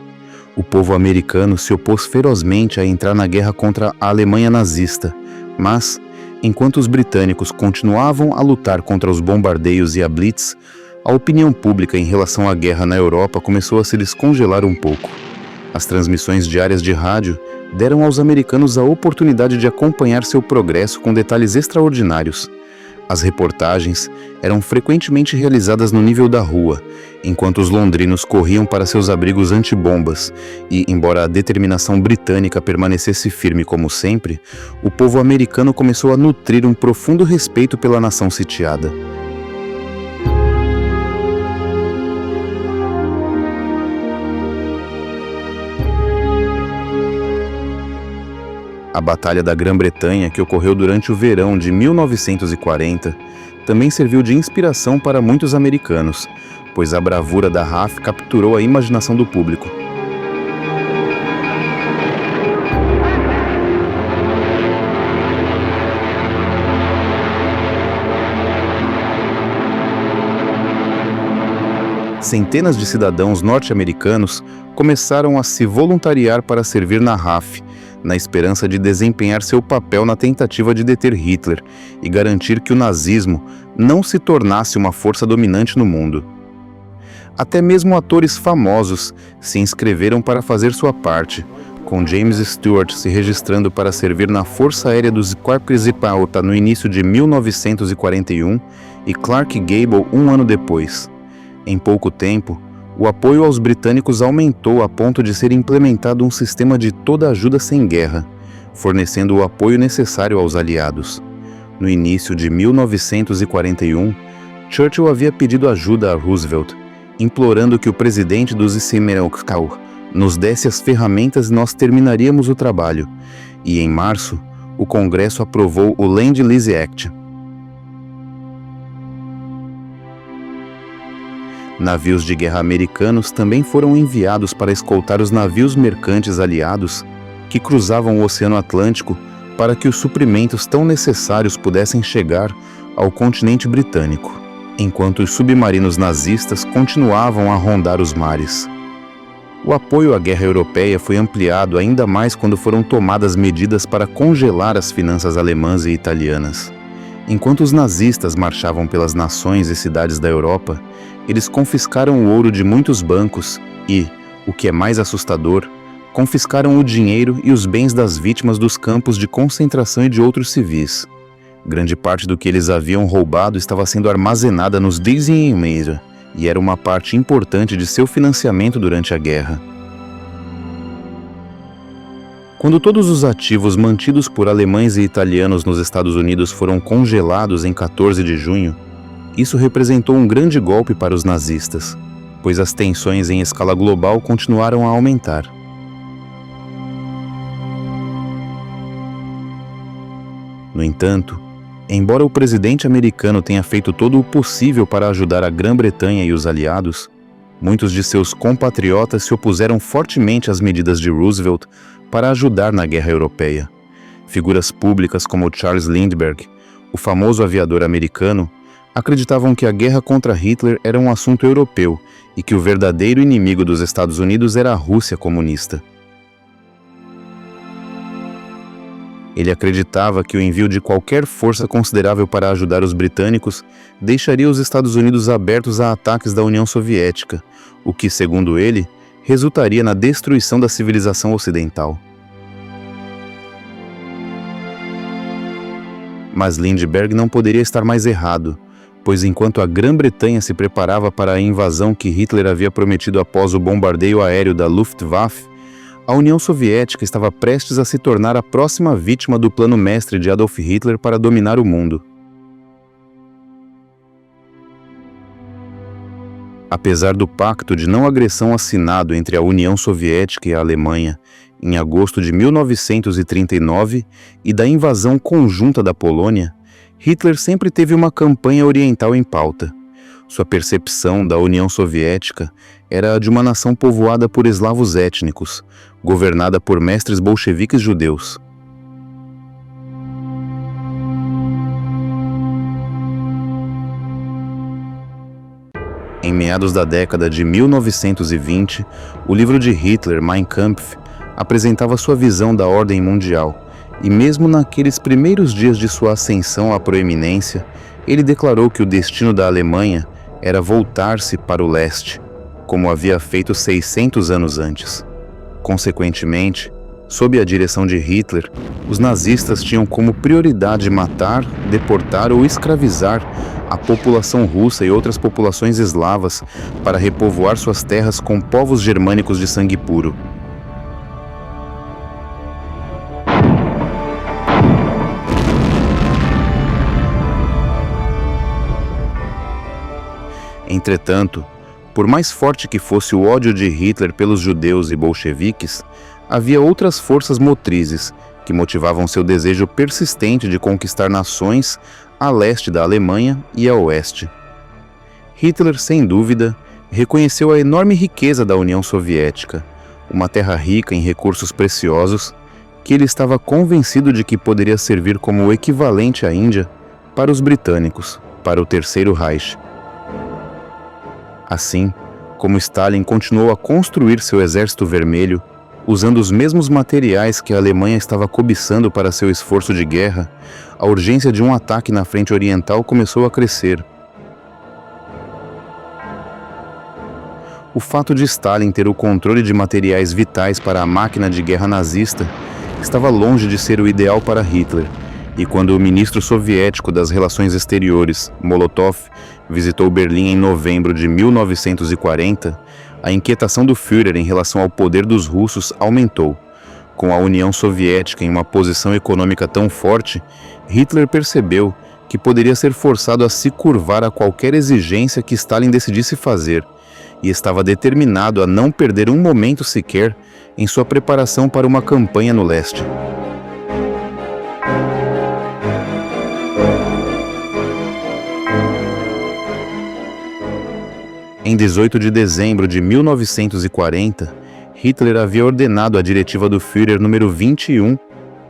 O povo americano se opôs ferozmente a entrar na guerra contra a Alemanha nazista, mas, enquanto os britânicos continuavam a lutar contra os bombardeios e a Blitz, a opinião pública em relação à guerra na Europa começou a se descongelar um pouco. As transmissões diárias de rádio deram aos americanos a oportunidade de acompanhar seu progresso com detalhes extraordinários. As reportagens eram frequentemente realizadas no nível da rua, enquanto os londrinos corriam para seus abrigos antibombas e, embora a determinação britânica permanecesse firme como sempre, o povo americano começou a nutrir um profundo respeito pela nação sitiada. A Batalha da Grã-Bretanha, que ocorreu durante o verão de 1940, também serviu de inspiração para muitos americanos, pois a bravura da RAF capturou a imaginação do público. Centenas de cidadãos norte-americanos começaram a se voluntariar para servir na RAF, na esperança de desempenhar seu papel na tentativa de deter Hitler e garantir que o nazismo não se tornasse uma força dominante no mundo. Até mesmo atores famosos se inscreveram para fazer sua parte, com James Stewart se registrando para servir na Força Aérea dos Querquesirpauta no início de 1941 e Clark Gable um ano depois. Em pouco tempo, o apoio aos britânicos aumentou a ponto de ser implementado um sistema de toda ajuda sem guerra, fornecendo o apoio necessário aos aliados. No início de 1941, Churchill havia pedido ajuda a Roosevelt, implorando que o presidente dos Estados nos desse as ferramentas e nós terminaríamos o trabalho. E em março, o Congresso aprovou o Lend-Lease Act. Navios de guerra americanos também foram enviados para escoltar os navios mercantes aliados que cruzavam o Oceano Atlântico para que os suprimentos tão necessários pudessem chegar ao continente britânico, enquanto os submarinos nazistas continuavam a rondar os mares. O apoio à guerra europeia foi ampliado ainda mais quando foram tomadas medidas para congelar as finanças alemãs e italianas. Enquanto os nazistas marchavam pelas nações e cidades da Europa, eles confiscaram o ouro de muitos bancos e, o que é mais assustador, confiscaram o dinheiro e os bens das vítimas dos campos de concentração e de outros civis. Grande parte do que eles haviam roubado estava sendo armazenada nos Dienstmeer e era uma parte importante de seu financiamento durante a guerra. Quando todos os ativos mantidos por alemães e italianos nos Estados Unidos foram congelados em 14 de junho, isso representou um grande golpe para os nazistas, pois as tensões em escala global continuaram a aumentar. No entanto, embora o presidente americano tenha feito todo o possível para ajudar a Grã-Bretanha e os aliados, muitos de seus compatriotas se opuseram fortemente às medidas de Roosevelt para ajudar na guerra europeia. Figuras públicas como Charles Lindbergh, o famoso aviador americano, acreditavam que a guerra contra Hitler era um assunto europeu e que o verdadeiro inimigo dos Estados Unidos era a Rússia comunista. Ele acreditava que o envio de qualquer força considerável para ajudar os britânicos deixaria os Estados Unidos abertos a ataques da União Soviética, o que, segundo ele, resultaria na destruição da civilização ocidental. Mas Lindbergh não poderia estar mais errado, pois enquanto a Grã-Bretanha se preparava para a invasão que Hitler havia prometido após o bombardeio aéreo da Luftwaffe, a União Soviética estava prestes a se tornar a próxima vítima do plano mestre de Adolf Hitler para dominar o mundo. Apesar do pacto de não agressão assinado entre a União Soviética e a Alemanha em agosto de 1939 e da invasão conjunta da Polônia, Hitler sempre teve uma campanha oriental em pauta. Sua percepção da União Soviética era a de uma nação povoada por eslavos étnicos, governada por mestres bolcheviques judeus. Em meados da década de 1920, o livro de Hitler, Mein Kampf, apresentava sua visão da ordem mundial, e mesmo naqueles primeiros dias de sua ascensão à proeminência, ele declarou que o destino da Alemanha era voltar-se para o leste, como havia feito 600 anos antes. Consequentemente, sob a direção de Hitler, os nazistas tinham como prioridade matar, deportar ou escravizar a população russa e outras populações eslavas para repovoar suas terras com povos germânicos de sangue puro. Entretanto, por mais forte que fosse o ódio de Hitler pelos judeus e bolcheviques, havia outras forças motrizes que motivavam seu desejo persistente de conquistar nações a leste da Alemanha e a oeste. Hitler, sem dúvida, reconheceu a enorme riqueza da União Soviética, uma terra rica em recursos preciosos, que ele estava convencido de que poderia servir como o equivalente à Índia para os britânicos, para o Terceiro Reich. Assim, como Stalin continuou a construir seu Exército Vermelho, usando os mesmos materiais que a Alemanha estava cobiçando para seu esforço de guerra, a urgência de um ataque na frente oriental começou a crescer. O fato de Stalin ter o controle de materiais vitais para a máquina de guerra nazista estava longe de ser o ideal para Hitler, e quando o ministro soviético das Relações Exteriores, Molotov, visitou Berlim em novembro de 1940, a inquietação do Führer em relação ao poder dos russos aumentou. Com a União Soviética em uma posição econômica tão forte, Hitler percebeu que poderia ser forçado a se curvar a qualquer exigência que Stalin decidisse fazer, e estava determinado a não perder um momento sequer em sua preparação para uma campanha no leste. Em 18 de dezembro de 1940, Hitler havia ordenado a diretiva do Führer número 21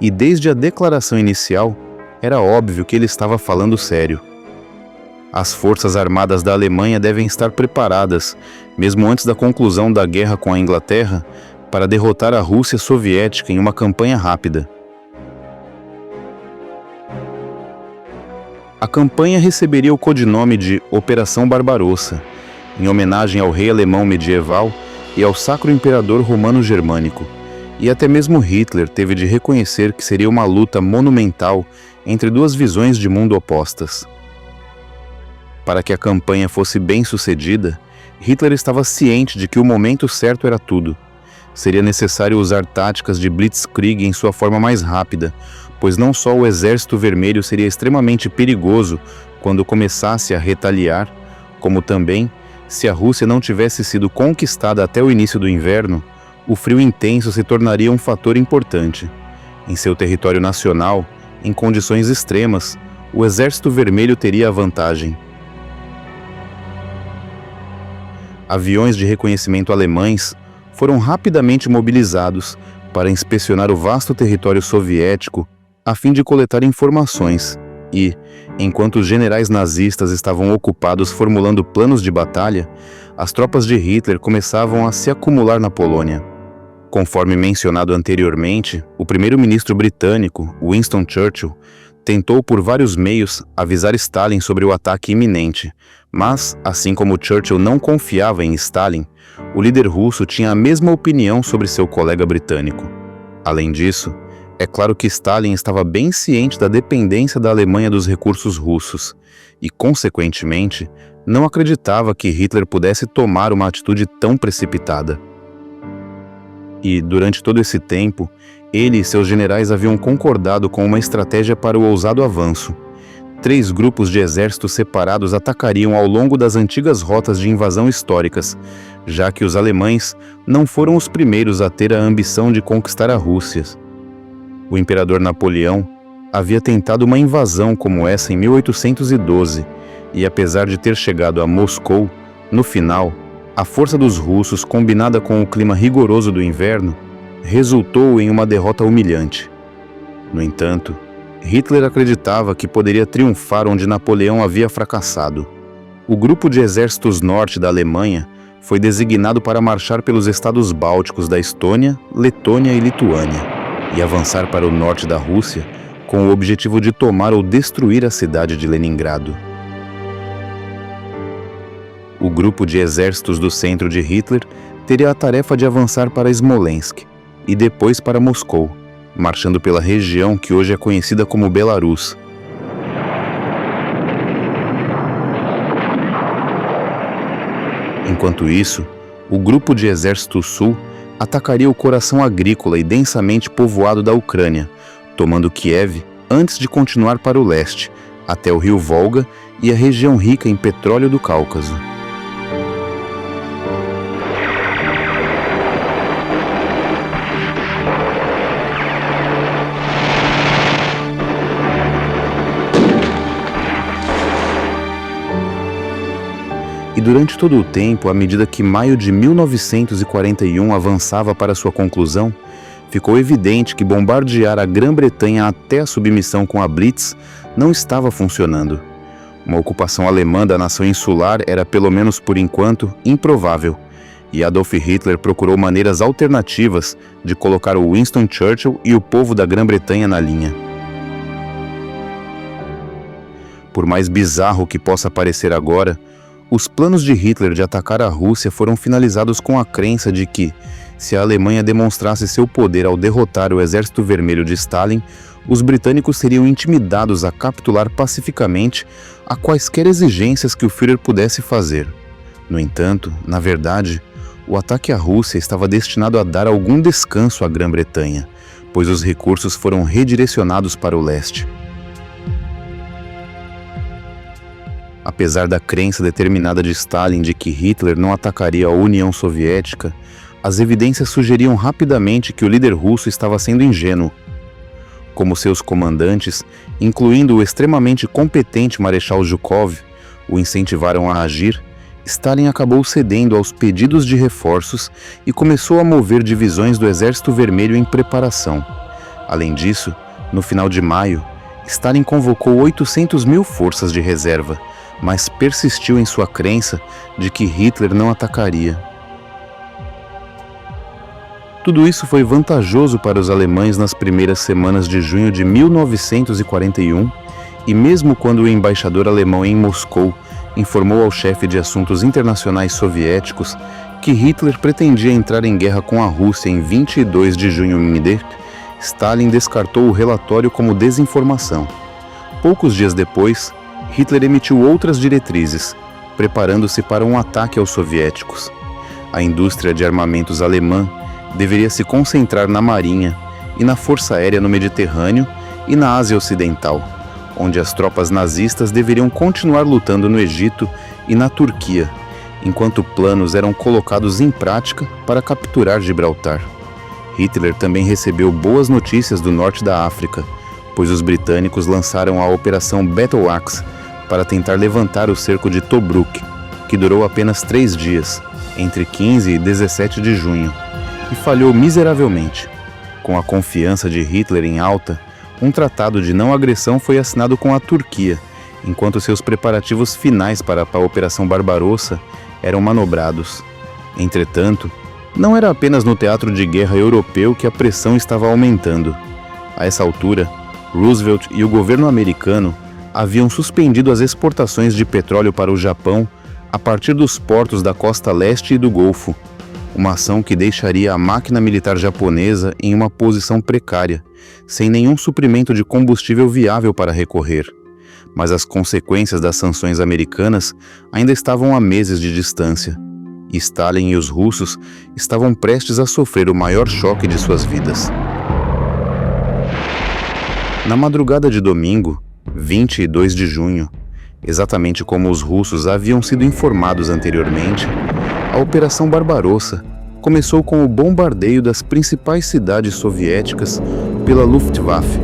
e desde a declaração inicial, era óbvio que ele estava falando sério. As forças armadas da Alemanha devem estar preparadas, mesmo antes da conclusão da guerra com a Inglaterra, para derrotar a Rússia soviética em uma campanha rápida. A campanha receberia o codinome de Operação Barbarossa, em homenagem ao rei alemão medieval e ao Sacro Imperador Romano Germânico, e até mesmo Hitler teve de reconhecer que seria uma luta monumental entre duas visões de mundo opostas. Para que a campanha fosse bem sucedida, Hitler estava ciente de que o momento certo era tudo. Seria necessário usar táticas de blitzkrieg em sua forma mais rápida, pois não só o Exército Vermelho seria extremamente perigoso quando começasse a retaliar, como também, se a Rússia não tivesse sido conquistada até o início do inverno, o frio intenso se tornaria um fator importante. Em seu território nacional, em condições extremas, o Exército Vermelho teria a vantagem. Aviões de reconhecimento alemães foram rapidamente mobilizados para inspecionar o vasto território soviético a fim de coletar informações e, enquanto os generais nazistas estavam ocupados formulando planos de batalha, as tropas de Hitler começavam a se acumular na Polônia. Conforme mencionado anteriormente, o primeiro-ministro britânico, Winston Churchill, tentou por vários meios avisar Stalin sobre o ataque iminente, mas, assim como Churchill não confiava em Stalin, o líder russo tinha a mesma opinião sobre seu colega britânico. Além disso, é claro que Stalin estava bem ciente da dependência da Alemanha dos recursos russos e, consequentemente, não acreditava que Hitler pudesse tomar uma atitude tão precipitada. E, durante todo esse tempo, ele e seus generais haviam concordado com uma estratégia para o ousado avanço. 3 grupos de exércitos separados atacariam ao longo das antigas rotas de invasão históricas, já que os alemães não foram os primeiros a ter a ambição de conquistar a Rússia. O imperador Napoleão havia tentado uma invasão como essa em 1812, e apesar de ter chegado a Moscou, no final, a força dos russos, combinada com o clima rigoroso do inverno, resultou em uma derrota humilhante. No entanto, Hitler acreditava que poderia triunfar onde Napoleão havia fracassado. O grupo de exércitos norte da Alemanha foi designado para marchar pelos estados bálticos da Estônia, Letônia e Lituânia, e avançar para o norte da Rússia com o objetivo de tomar ou destruir a cidade de Leningrado. O grupo de exércitos do centro de Hitler teria a tarefa de avançar para Smolensk e depois para Moscou, marchando pela região que hoje é conhecida como Belarus. Enquanto isso, o grupo de exército sul atacaria o coração agrícola e densamente povoado da Ucrânia, tomando Kiev antes de continuar para o leste, até o rio Volga e a região rica em petróleo do Cáucaso. E durante todo o tempo, à medida que maio de 1941 avançava para sua conclusão, ficou evidente que bombardear a Grã-Bretanha até a submissão com a Blitz não estava funcionando. Uma ocupação alemã da nação insular era, pelo menos por enquanto, improvável, e Adolf Hitler procurou maneiras alternativas de colocar o Winston Churchill e o povo da Grã-Bretanha na linha. Por mais bizarro que possa parecer agora, os planos de Hitler de atacar a Rússia foram finalizados com a crença de que, se a Alemanha demonstrasse seu poder ao derrotar o Exército Vermelho de Stalin, os britânicos seriam intimidados a capitular pacificamente a quaisquer exigências que o Führer pudesse fazer. No entanto, na verdade, o ataque à Rússia estava destinado a dar algum descanso à Grã-Bretanha, pois os recursos foram redirecionados para o leste. Apesar da crença determinada de Stalin de que Hitler não atacaria a União Soviética, as evidências sugeriam rapidamente que o líder russo estava sendo ingênuo. Como seus comandantes, incluindo o extremamente competente Marechal Zhukov, o incentivaram a agir, Stalin acabou cedendo aos pedidos de reforços e começou a mover divisões do Exército Vermelho em preparação. Além disso, no final de maio, Stalin convocou 800.000 forças de reserva, mas persistiu em sua crença de que Hitler não atacaria. Tudo isso foi vantajoso para os alemães nas primeiras semanas de junho de 1941, e mesmo quando o embaixador alemão em Moscou informou ao chefe de assuntos internacionais soviéticos que Hitler pretendia entrar em guerra com a Rússia em 22 de junho em Stalin descartou o relatório como desinformação. Poucos dias depois, Hitler emitiu outras diretrizes, preparando-se para um ataque aos soviéticos. A indústria de armamentos alemã deveria se concentrar na marinha e na força aérea no Mediterrâneo e na Ásia Ocidental, onde as tropas nazistas deveriam continuar lutando no Egito e na Turquia, enquanto planos eram colocados em prática para capturar Gibraltar. Hitler também recebeu boas notícias do norte da África, pois os britânicos lançaram a Operação Battle Axe para tentar levantar o cerco de Tobruk, que durou apenas 3 dias, entre 15 e 17 de junho, e falhou miseravelmente. Com a confiança de Hitler em alta, um tratado de não agressão foi assinado com a Turquia, enquanto seus preparativos finais para a Operação Barbarossa eram manobrados. Entretanto, não era apenas no teatro de guerra europeu que a pressão estava aumentando. A essa altura, Roosevelt e o governo americano haviam suspendido as exportações de petróleo para o Japão a partir dos portos da costa leste e do Golfo, uma ação que deixaria a máquina militar japonesa em uma posição precária, sem nenhum suprimento de combustível viável para recorrer. Mas as consequências das sanções americanas ainda estavam a meses de distância, e Stalin e os russos estavam prestes a sofrer o maior choque de suas vidas. Na madrugada de domingo, 22 de junho, exatamente como os russos haviam sido informados anteriormente, a Operação Barbarossa começou com o bombardeio das principais cidades soviéticas pela Luftwaffe.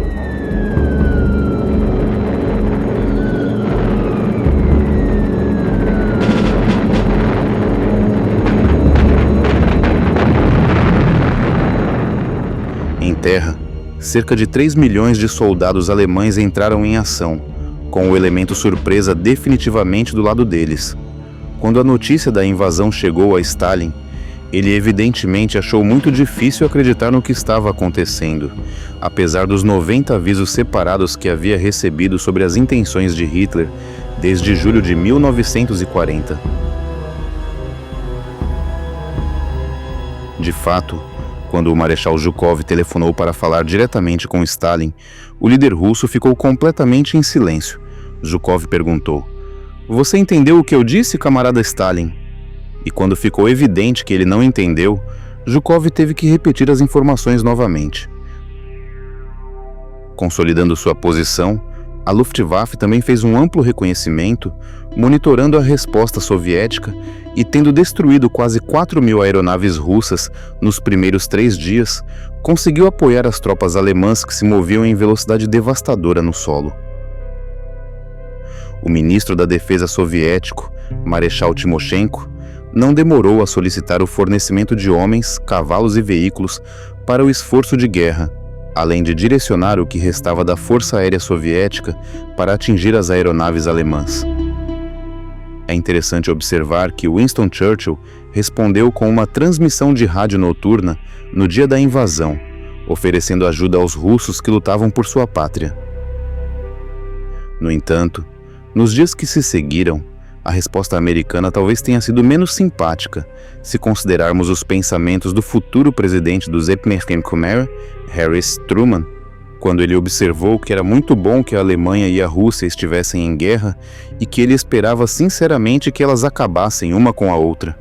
Em terra, cerca de 3 milhões de soldados alemães entraram em ação, com o elemento surpresa definitivamente do lado deles. Quando a notícia da invasão chegou a Stalin, ele evidentemente achou muito difícil acreditar no que estava acontecendo, apesar dos 90 avisos separados que havia recebido sobre as intenções de Hitler desde julho de 1940. De fato, quando o Marechal Zhukov telefonou para falar diretamente com Stalin, o líder russo ficou completamente em silêncio. Zhukov perguntou: "Você entendeu o que eu disse, camarada Stalin?" E quando ficou evidente que ele não entendeu, Zhukov teve que repetir as informações novamente. Consolidando sua posição, a Luftwaffe também fez um amplo reconhecimento, monitorando a resposta soviética e tendo destruído quase 4.000 aeronaves russas nos primeiros 3 dias, conseguiu apoiar as tropas alemãs que se moviam em velocidade devastadora no solo. O ministro da Defesa soviético, Marechal Timoshenko, não demorou a solicitar o fornecimento de homens, cavalos e veículos para o esforço de guerra, além de direcionar o que restava da Força Aérea Soviética para atingir as aeronaves alemãs. É interessante observar que Winston Churchill respondeu com uma transmissão de rádio noturna no dia da invasão, oferecendo ajuda aos russos que lutavam por sua pátria. No entanto, nos dias que se seguiram, a resposta americana talvez tenha sido menos simpática, se considerarmos os pensamentos do futuro presidente do Zeitgeist, Harry S. Truman, quando ele observou que era muito bom que a Alemanha e a Rússia estivessem em guerra e que ele esperava sinceramente que elas acabassem uma com a outra.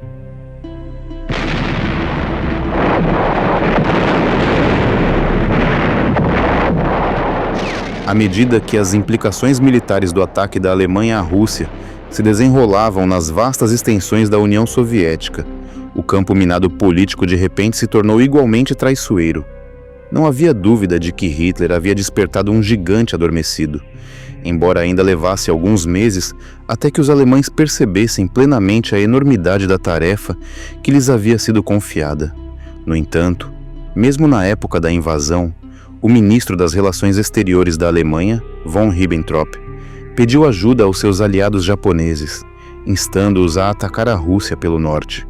À medida que as implicações militares do ataque da Alemanha à Rússia se desenrolavam nas vastas extensões da União Soviética, o campo minado político de repente se tornou igualmente traiçoeiro. Não havia dúvida de que Hitler havia despertado um gigante adormecido, embora ainda levasse alguns meses até que os alemães percebessem plenamente a enormidade da tarefa que lhes havia sido confiada. No entanto, mesmo na época da invasão, o ministro das Relações Exteriores da Alemanha, von Ribbentrop, pediu ajuda aos seus aliados japoneses, instando-os a atacar a Rússia pelo norte.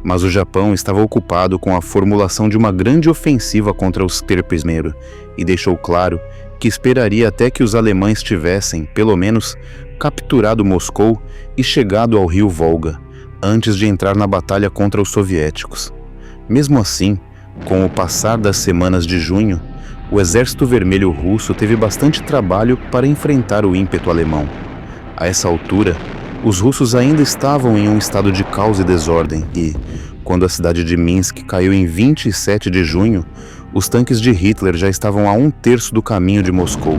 Mas o Japão estava ocupado com a formulação de uma grande ofensiva contra os Terpesmero e deixou claro que esperaria até que os alemães tivessem, pelo menos, capturado Moscou e chegado ao rio Volga, antes de entrar na batalha contra os soviéticos. Mesmo assim, com o passar das semanas de junho, o Exército Vermelho Russo teve bastante trabalho para enfrentar o ímpeto alemão. A essa altura, os russos ainda estavam em um estado de caos e desordem e, quando a cidade de Minsk caiu em 27 de junho, os tanques de Hitler já estavam a 1/3 do caminho de Moscou.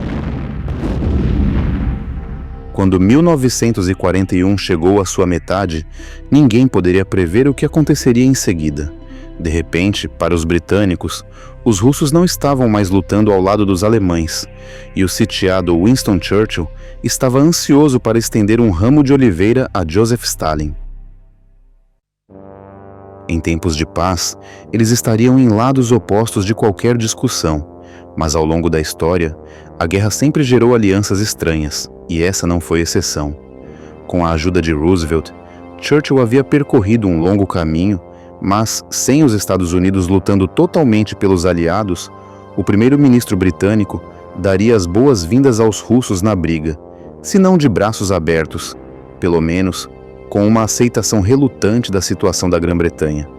Quando 1941 chegou à sua metade, ninguém poderia prever o que aconteceria em seguida. De repente, para os britânicos, os russos não estavam mais lutando ao lado dos alemães, e o sitiado Winston Churchill estava ansioso para estender um ramo de oliveira a Joseph Stalin. Em tempos de paz, eles estariam em lados opostos de qualquer discussão, mas ao longo da história, a guerra sempre gerou alianças estranhas, e essa não foi exceção. Com a ajuda de Roosevelt, Churchill havia percorrido um longo caminho, mas, sem os Estados Unidos lutando totalmente pelos aliados, o primeiro-ministro britânico daria as boas-vindas aos russos na briga, se não de braços abertos, pelo menos com uma aceitação relutante da situação da Grã-Bretanha.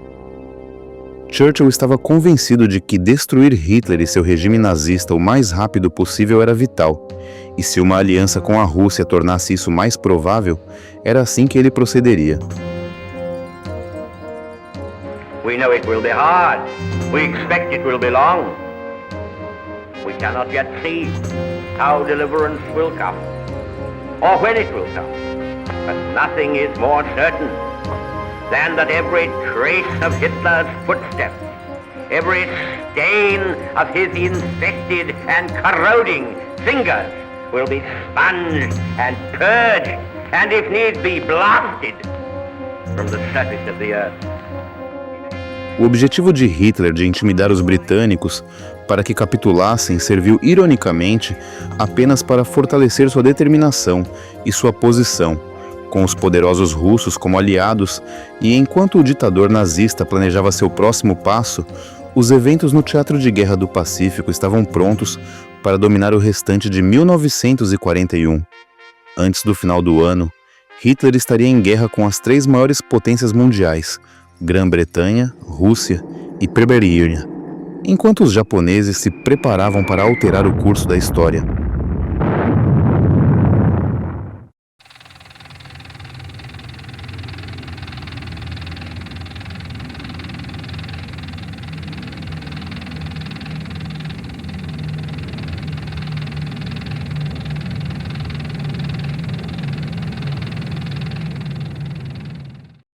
Churchill estava convencido de que destruir Hitler e seu regime nazista o mais rápido possível era vital, e se uma aliança com a Rússia tornasse isso mais provável, era assim que ele procederia. We know it will be hard. We expect it will be long. We cannot yet see how deliverance will come, or when it will come. But nothing is more certain than that every trace of Hitler's footsteps, every stain of his infected and corroding fingers will be sponged and purged, and if need be, blasted from the surface of the earth. O objetivo de Hitler de intimidar os britânicos para que capitulassem serviu, ironicamente, apenas para fortalecer sua determinação e sua posição, com os poderosos russos como aliados, e enquanto o ditador nazista planejava seu próximo passo, os eventos no Teatro de Guerra do Pacífico estavam prontos para dominar o restante de 1941. Antes do final do ano, Hitler estaria em guerra com as 3 maiores potências mundiais, Grã-Bretanha, Rússia e Pribéria, enquanto os japoneses se preparavam para alterar o curso da história.